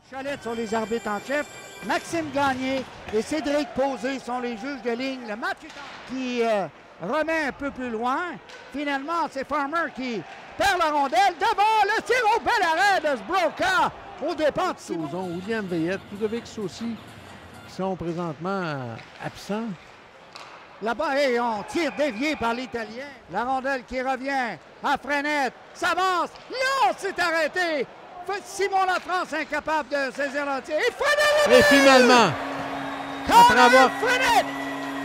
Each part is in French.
Chalette sont les arbitres en chef. Maxime Gagné et Cédric Posé sont les juges de ligne. Le match est qui remet un peu plus loin. Finalement, c'est Farmer qui perd la rondelle. Devant le tir au bel arrêt de Sbroka au dépens de Simon. William Veillette, Ludovic aussi, qui sont présentement absents. Là-bas, et on tire dévié par l'Italien. La rondelle qui revient à Frenette. S'avance. Non, c'est arrêté. Simon Lafrance incapable de saisir le tir. Et finalement,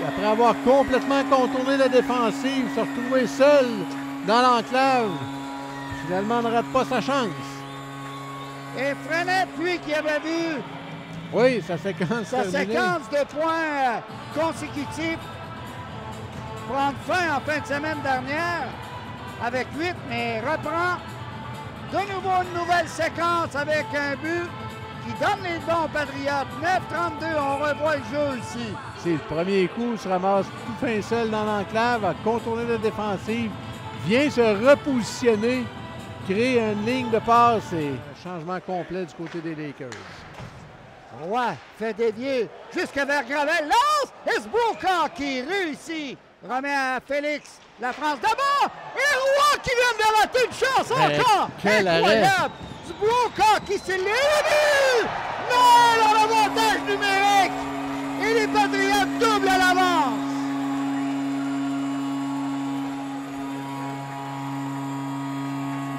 après avoir complètement contourné la défensive, se retrouver seul dans l'enclave, finalement ne rate pas sa chance. Et Frenette, lui, qui avait vu sa séquence de points consécutifs prendre fin en fin de semaine dernière avec 8, mais reprend de nouveau une nouvelle séquence avec un but qui donne les bons Patriotes. 9-32, on revoit le jeu ici. C'est le premier coup, se ramasse tout fin seul dans l'enclave, a contourné la défensive, vient se repositionner, crée une ligne de passe et un changement complet du côté des Lakers. Roy fait dévier jusqu'à vers Gravel, lance et Sbroka qui réussit. Remet à Félix Lafrance d'abord et Roy qui vient de rater une chance encore. Quel incroyable. Sbroka qui s'est levé. Non, dans l'avantage numérique. Et les Patriotes doublent à l'avance.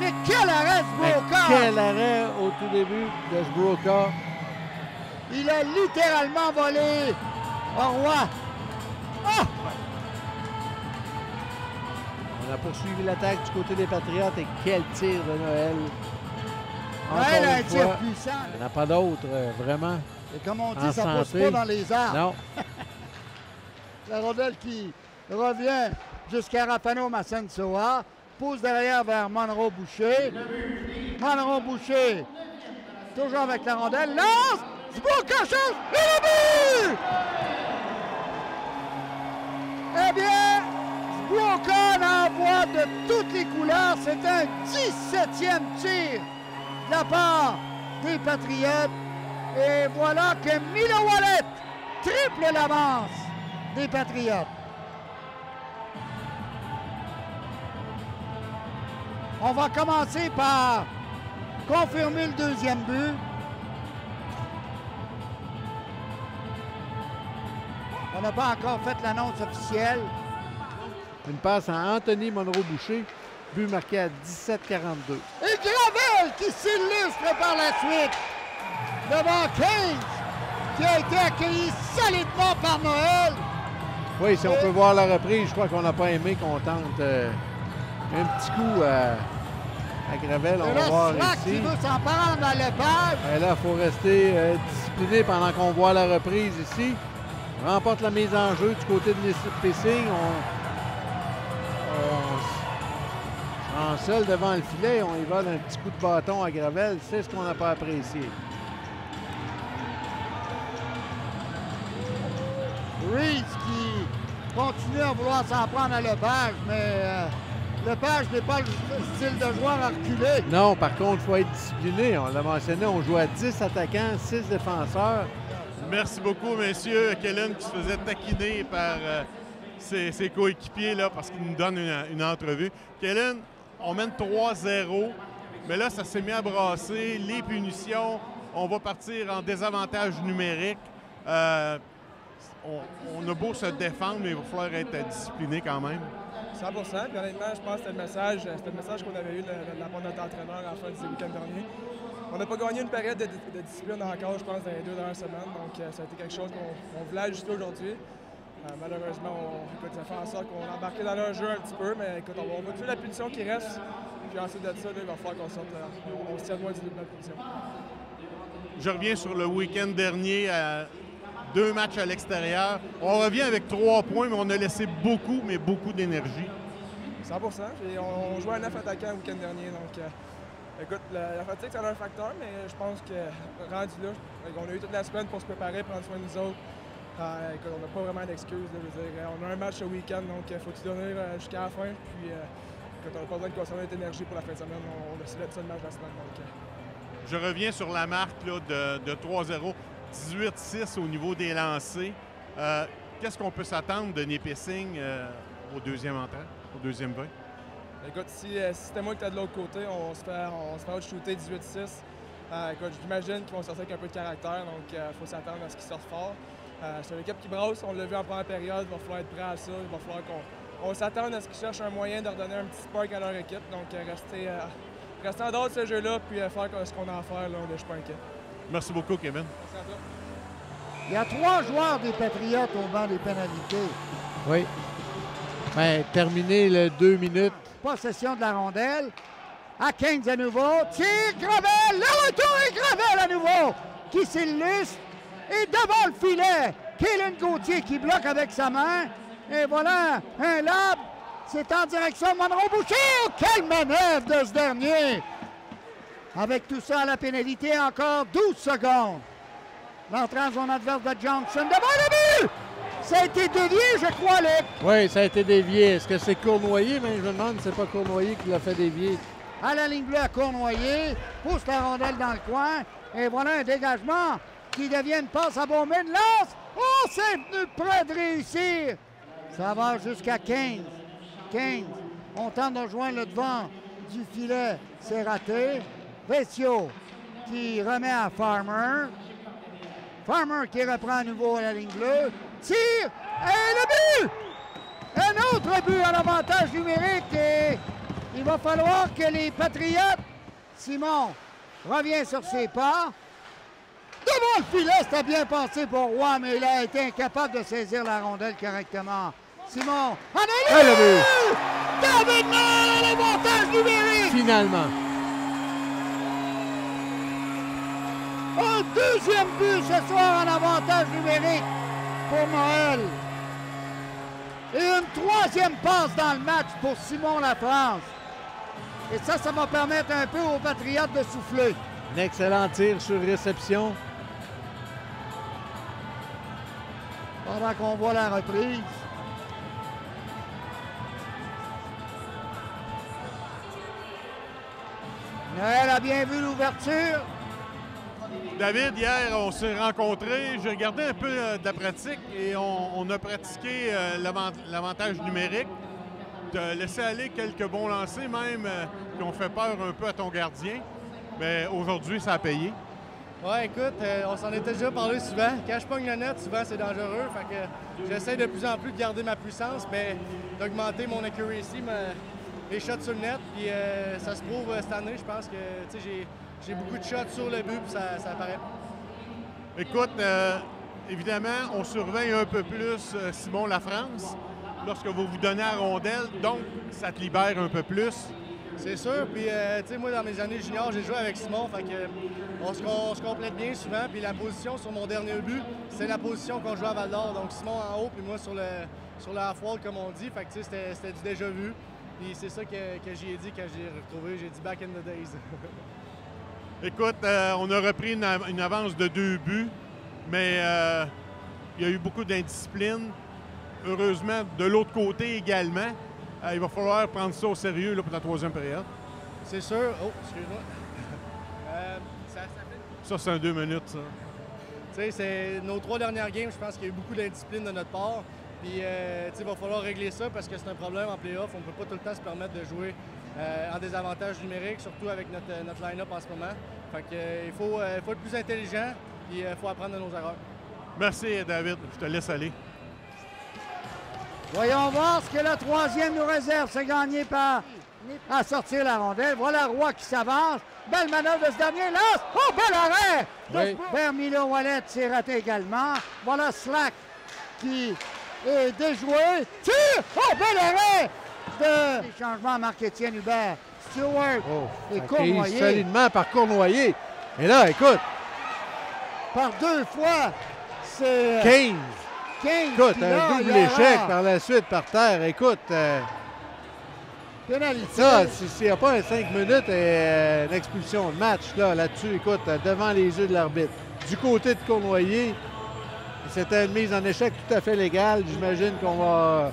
Mais quel arrêt Sbroka. Quel arrêt au tout début de Sbroka. Il a littéralement volé au Roy. Ah! On a poursuivi l'attaque du côté des Patriotes et quel tir de Noël. Noël a un tir puissant. Il n'y en a pas d'autre, vraiment. Et comme on dit, ça ne pousse pas dans les arbres. Non. La rondelle qui revient jusqu'à Rafano Massensoa. Pousse derrière vers Monroe Boucher. Monroe Boucher, toujours avec la rondelle. Lance! Sbroka change! Et le but! Eh bien, Sbroka envoie de toutes les couleurs. C'est un 17e tir de la part des Patriotes. Et voilà que Milo Wallet triple l'avance des Patriotes. On va commencer par confirmer le deuxième but. On n'a pas encore fait l'annonce officielle. Une passe à Anthony Monroe-Boucher, but marqué à 17-42. Et Gravel qui s'illustre par la suite devant Keynes, qui a été accueilli solidement par Noël. Oui, si on peut voir la reprise, je crois qu'on n'a pas aimé qu'on tente un petit coup à Gravel. On va voir ici. Qui veut s'en prendre dans le page. Et là, il faut rester discipliné pendant qu'on voit la reprise ici. On remporte la mise en jeu du côté de l'Espacing. En seul devant le filet, on y vole un petit coup de bâton à Gravel. C'est ce qu'on n'a pas apprécié. Reeves qui continue à vouloir s'en prendre à Lepage, mais Lepage n'est pas le style de joueur à reculer. Non, par contre, il faut être discipliné. On l'a mentionné, on joue à 10 attaquants, 6 défenseurs. Merci beaucoup, messieurs. Kellen qui se faisait taquiner par ses coéquipiers là, parce qu'il nous donne une entrevue. Kellen, on mène 3-0, mais là, ça s'est mis à brasser. Les punitions, on va partir en désavantage numérique. On a beau se défendre, mais il va falloir être discipliné quand même. 100 %. Puis honnêtement, je pense que c'était le message qu'on avait eu de la part de notre entraîneur à la fin du week-end dernier. On n'a pas gagné une période de discipline encore, je pense, dans les 2 dernières semaines. Donc, ça a été quelque chose qu'on voulait ajuster aujourd'hui. Malheureusement, ça fait en sorte qu'on a embarqué dans leur jeu un petit peu, mais écoute, on va tuer la punition qui reste. Puis ensuite de ça, il va falloir qu'on sorte, on se tienne loin du début de la punition. Je reviens sur le week-end dernier. 2 matchs à l'extérieur. On revient avec 3 points, mais on a laissé beaucoup, mais beaucoup d'énergie. 100 %. Et on jouait à 9 attaquants le week-end dernier. Donc, écoute, la fatigue, ça a un facteur, mais je pense que rendu là, on a eu toute la semaine pour se préparer, prendre soin de nous autres. Écoute, on n'a pas vraiment d'excuses. On a un match ce week-end, donc il faut tout donner jusqu'à la fin. Puis, écoute, on n'a pas besoin de consommer notre énergie pour la fin de semaine. On a su le seul match de la semaine. Donc, Je reviens sur la marque là, de 3-0, 18-6 au niveau des lancers. Qu'est-ce qu'on peut s'attendre de Nipissing au deuxième entrant, au deuxième 20? Écoute, si c'était moi qui était de l'autre côté, on se fait out-shooter 18-6. Écoute, j'imagine qu'ils vont sortir avec un peu de caractère, donc il faut s'attendre à ce qu'ils sortent fort. C'est une équipe qui brasse, on l'a vu en première période, il va falloir être prêt à ça, il va falloir qu'on s'attende à ce qu'ils cherchent un moyen de redonner un petit spark à leur équipe. Donc rester en dehors de ce jeu-là, puis faire ce qu'on a à faire, là, je suis pas inquiet. Merci beaucoup, Kevin. Merci à toi. Il y a 3 joueurs des Patriotes au banc des pénalités. Oui. Ben, terminé le 2 minutes. Possession de la rondelle. À Keynes à nouveau. Tir, Gravel. Le retour est Gravel à nouveau. Qui s'illustre. Et devant le filet, Kalen Gauthier qui bloque avec sa main. Et voilà, un lob. C'est en direction de Monroe Boucher. Oh, quelle manœuvre de ce dernier. Avec tout ça à la pénalité, encore 12 secondes. L'entrée en zone adverse de Johnson. Devant le but! Ça a été dévié, je crois, Luc. Oui, ça a été dévié. Est-ce que c'est Cournoyer? Mais je me demande si c'est pas Cournoyer qui l'a fait dévier. À la ligne bleue à Cournoyer. Pousse la rondelle dans le coin. Et voilà un dégagement qui devient une passe à Bowman. Lance! Oh, c'est venu près de réussir. Ça va jusqu'à 15. 15. On tente de rejoindre le devant du filet. C'est raté. Vecchio qui remet à Farmer. Farmer qui reprend à nouveau à la ligne bleue. Tire! Et le but! Un autre but en avantage numérique. Et il va falloir que les Patriotes... Simon revient sur ses pas. Devant le filet, c'était bien pensé pour Roy, mais il a été incapable de saisir la rondelle correctement. Simon, en a le but! David Moore à l'avantage numérique! Finalement. Un deuxième but ce soir en avantage numérique pour Moël. Et une troisième passe dans le match pour Simon Lafrance. Et ça va permettre un peu aux Patriotes de souffler. Un excellent tir sur réception. Pendant qu'on voit la reprise. Noël a bien vu l'ouverture. David, hier, on s'est rencontrés. J'ai regardé un peu de la pratique et on a pratiqué l'avantage numérique. Tu as laissé aller quelques bons lancers, même, qui ont fait peur un peu à ton gardien. Mais aujourd'hui, ça a payé. Ouais, écoute, on s'en était déjà parlé souvent. Quand je pogne le net, souvent, c'est dangereux. Fait que j'essaie de plus en plus de garder ma puissance, mais d'augmenter mon accuracy, les shots sur le net. Puis ça se prouve cette année. Je pense que j'ai beaucoup de shots sur le but, puis ça apparaît. Écoute, évidemment, on surveille un peu plus Simon Lafrance lorsque vous vous donnez à rondelle, donc ça te libère un peu plus. C'est sûr, puis tu sais, moi, dans mes années juniors, j'ai joué avec Simon, fait que on se complète bien souvent, puis la position sur mon dernier but, c'est la position qu'on joue à Val-d'Or, donc Simon en haut, puis moi sur le half-wall, comme on dit, fait que tu sais, c'était du déjà vu, puis c'est ça que j'ai dit quand j'ai retrouvé, j'ai dit « back in the days ». Écoute, on a repris une avance de 2 buts, mais il y a eu beaucoup d'indiscipline. Heureusement, de l'autre côté également, il va falloir prendre ça au sérieux là, pour la troisième période. C'est sûr. Oh, excuse-moi. Ça, c'est un 2 minutes, ça. Tu sais, c'est nos 3 dernières games, je pense qu'il y a eu beaucoup d'indiscipline de notre part. Puis, tu sais, il va falloir régler ça parce que c'est un problème en play-off. On ne peut pas tout le temps se permettre de jouer en désavantage numérique, surtout avec notre line-up en ce moment. Fait que, il faut être plus intelligent et il faut apprendre de nos erreurs. Merci, David. Je te laisse aller. Voyons voir ce que le troisième nous réserve. C'est gagné par à sortir la rondelle. Voilà Roy qui s'avance. Belle manœuvre de ce dernier. Lance. Oh, bel arrêt! Oui. Vers Milo Wallet, c'est raté également. Voilà Slack qui est déjoué. Tire! Oh, bel arrêt! De changement Marc-Étienne Hubert. Stewart et Cournoyer. Solidement par Cournoyer. Et là, écoute. Par 2 fois, c'est 15. 15. Écoute, Puis là, un double il y aura échec par la suite par terre. Écoute, pénalité. ça, s'il n'y a pas un 5 minutes et une expulsion de match là-dessus, écoute, devant les yeux de l'arbitre. Du côté de Cournoyer, c'était une mise en échec tout à fait légale. J'imagine qu'on va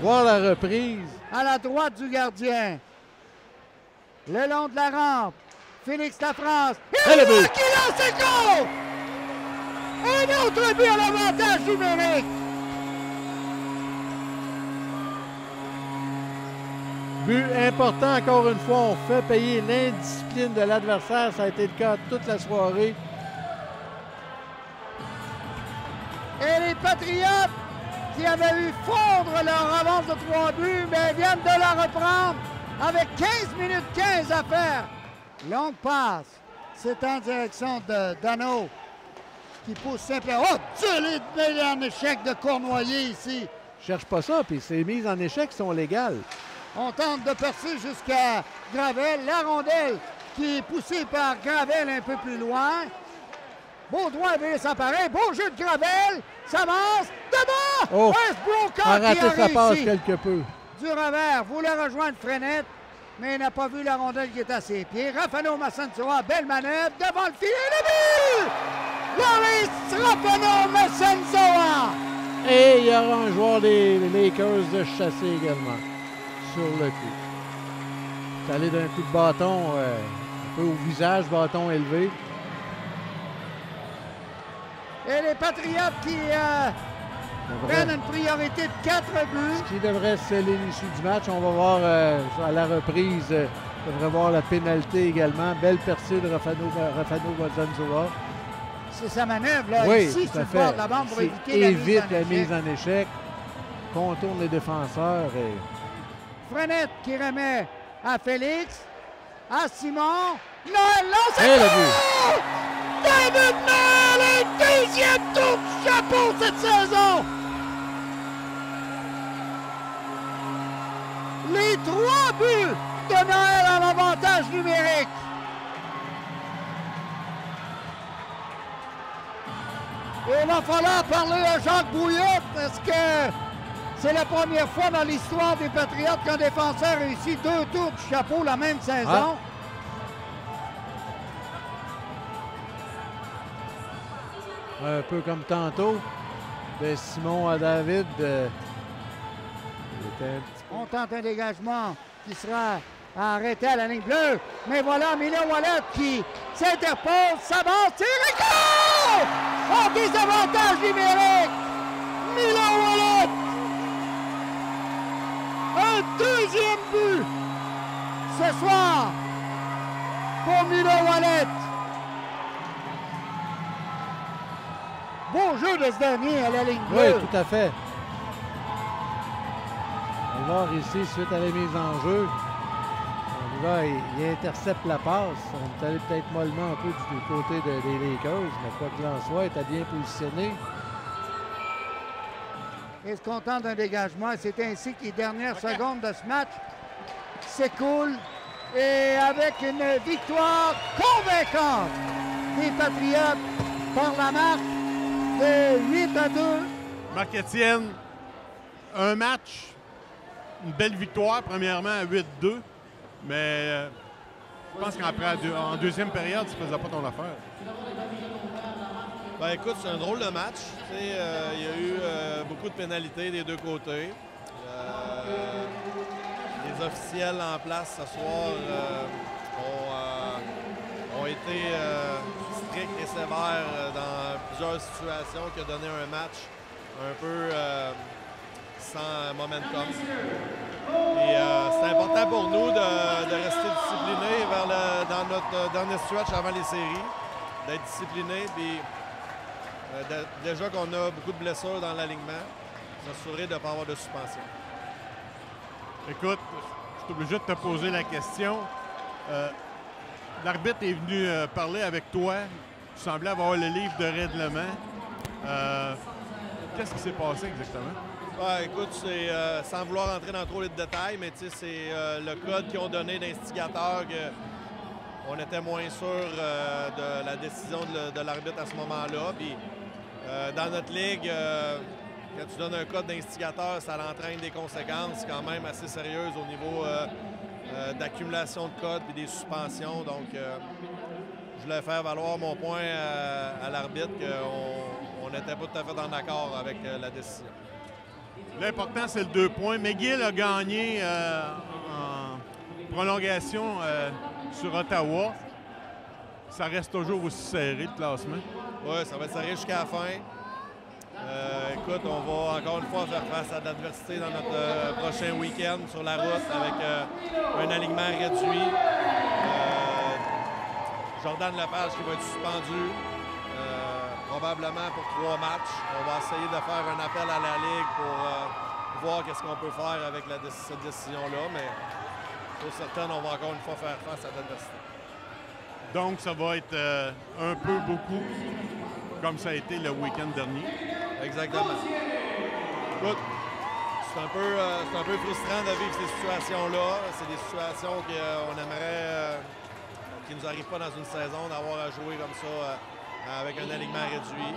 voir la reprise. À la droite du gardien. Le long de la rampe. Félix Lafrance. Et le Et but. qui lance et goal! Un autre but à l'avantage numérique. But important, encore une fois, on fait payer l'indiscipline de l'adversaire. Ça a été le cas toute la soirée. Et les Patriotes qui avaient eu fondre leur avance de 3 buts, mais viennent de la reprendre avec 15 minutes 15 à faire. Longue passe. C'est en direction de Dano qui pousse simplement. Oh, Dieu, les en échec de Cournoyer ici. Cherche pas ça, puis ces mises en échec sont légales. On tente de percer jusqu'à Gravel. La rondelle qui est poussée par Gravel un peu plus loin. Beau droit veut s'emparer. Beau jeu de Gravel. Ça avance. Devant! Oh! Westbrook A qui raté a sa passe réussi. quelque peu. Du revers, voulait rejoindre Frenette, mais il n'a pas vu la rondelle qui est à ses pieds. Rafano Massensoa, belle manœuvre devant le filet. Le but! Loris Rafano Massensoa! Et il y aura un joueur des Lakers de chasser également sur le coup. C'est allé d'un coup de bâton un peu au visage, bâton élevé. Et les Patriotes qui prennent une priorité de 4 buts. Qui devrait sceller l'issue du match. On va voir à la reprise, on devrait voir la pénalité également. Belle percée de Rafano Massensoa. C'est sa manœuvre, là, Oui, ici, tout sur à le bord fait. de la bande pour Il éviter évite la la mise mise en échec. Contourne les défenseurs. Et... Frenette qui remet à Félix, à Simon. Noël lance Et le but! David Noël, un deuxième tour de chapeau cette saison! Les 3 buts de Noël en avantage numérique. Et il va falloir parler à Jacques Bouillotte parce que c'est la première fois dans l'histoire des Patriotes qu'un défenseur réussit 2 tours de chapeau la même saison. Un peu comme tantôt, de Simon à David. Il était un petit On tente un dégagement qui sera arrêté à la ligne bleue. Mais voilà, Milo Wallet qui s'interpose, s'avance, tire et goal! En désavantage numérique! Milo Wallet! Un deuxième but ce soir pour Milo Wallet. Beau jeu de ce dernier à la ligne bleue. Oui, tout à fait. On va voir ici, suite à la mise en jeu, on y va, il intercepte la passe. On est allé peut-être mollement un peu du côté des Lakers, mais quoi qu'il en soit, il était bien positionné. Il se contente d'un dégagement. C'est ainsi que les dernières secondes de ce match s'écoulent. Et avec une victoire convaincante des Patriotes par la marque de 8-2. Marc-Étienne, un match, une belle victoire, premièrement à 8-2, mais je pense qu'en deuxième période, tu ne faisais pas ton affaire. Ben écoute, c'est un drôle de match. Il y a eu beaucoup de pénalités des deux côtés. Les officiels en place ce soir ont été stricts et sévères dans plusieurs situations qui ont donné un match un peu sans momentum. Et c'est important pour nous de rester disciplinés dans notre dernier stretch avant les séries, d'être disciplinés. Puis, déjà qu'on a beaucoup de blessures dans l'alignement, s'assurer de ne pas avoir de suspension. Écoute, je suis obligé de te poser la question. L'arbitre est venu parler avec toi. Tu semblais avoir le livre de règlement. Qu'est-ce qui s'est passé exactement? Ouais, écoute, c'est sans vouloir entrer dans trop de détails, mais c'est le code qu'ils ont donné d'instigateur qu'on était moins sûr de la décision de l'arbitre à ce moment-là. Puis, dans notre ligue, quand tu donnes un code d'instigateur, ça entraîne des conséquences quand même assez sérieuses au niveau d'accumulation de codes et des suspensions. Donc, je voulais faire valoir mon point à l'arbitre qu'on n'était pas tout à fait en accord avec la décision. L'important, c'est le 2 points. McGill a gagné en prolongation sur Ottawa. ça reste toujours aussi serré, le classement. Oui, ça va être serré jusqu'à la fin. Écoute, on va encore une fois faire face à de l'adversité dans notre prochain week-end sur la route avec un alignement réduit. Jordan Lepage qui va être suspendu probablement pour 3 matchs. On va essayer de faire un appel à la Ligue pour voir qu'est-ce qu'on peut faire avec cette décision-là, mais pour certaines, on va encore une fois faire face à l'adversité. Donc, ça va être un peu beaucoup, comme ça a été le week-end dernier. Exactement. Écoute, c'est un peu frustrant de vivre ces situations-là. C'est des situations qu'on aimerait qui ne nous arrivent pas dans une saison, d'avoir à jouer comme ça avec un alignement réduit.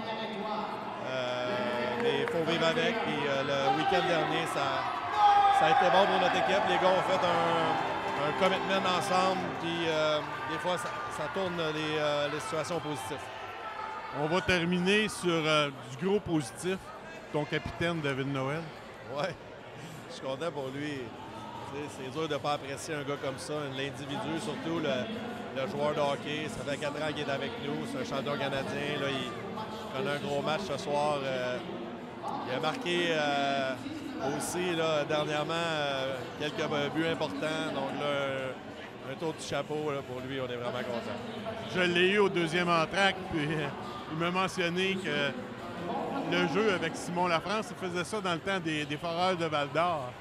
Mais il faut vivre avec. Puis le week-end dernier, ça a été bon pour notre équipe. Les gars ont fait un commitment ensemble. Puis des fois, ça tourne les situations positives. On va terminer sur du gros positif. Ton capitaine, David Noël. Oui, je suis content pour lui. C'est dur de ne pas apprécier un gars comme ça, l'individu, surtout le joueur de hockey. Ça fait 4 ans qu'il est avec nous. C'est un champion canadien. Là, il connaît un gros match ce soir. Il a marqué aussi là, dernièrement quelques buts importants. Donc là, un tour du chapeau là, pour lui. On est vraiment content. Je l'ai eu au deuxième entraque, puis il m'a mentionné que le jeu avec Simon Lafrance, il faisait ça dans le temps des Foreurs de Val-d'Or.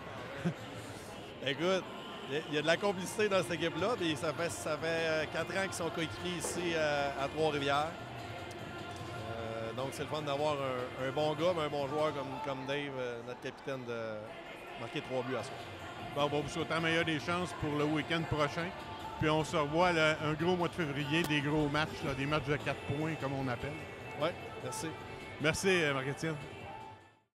Écoute, il y a de la complicité dans cette équipe-là, puis ça fait 4 ans qu'ils sont coéquipiers ici à Trois-Rivières. Donc c'est le fun d'avoir un bon gars, mais un bon joueur comme Dave, notre capitaine, de marquer 3 buts à soi. Bon, on va vous souhaiter la meilleure des chances pour le week-end prochain. Puis on se revoit là, un gros mois de février, des gros matchs, là, des matchs de 4 points comme on appelle. Oui, merci. Merci, Marc-Étienne.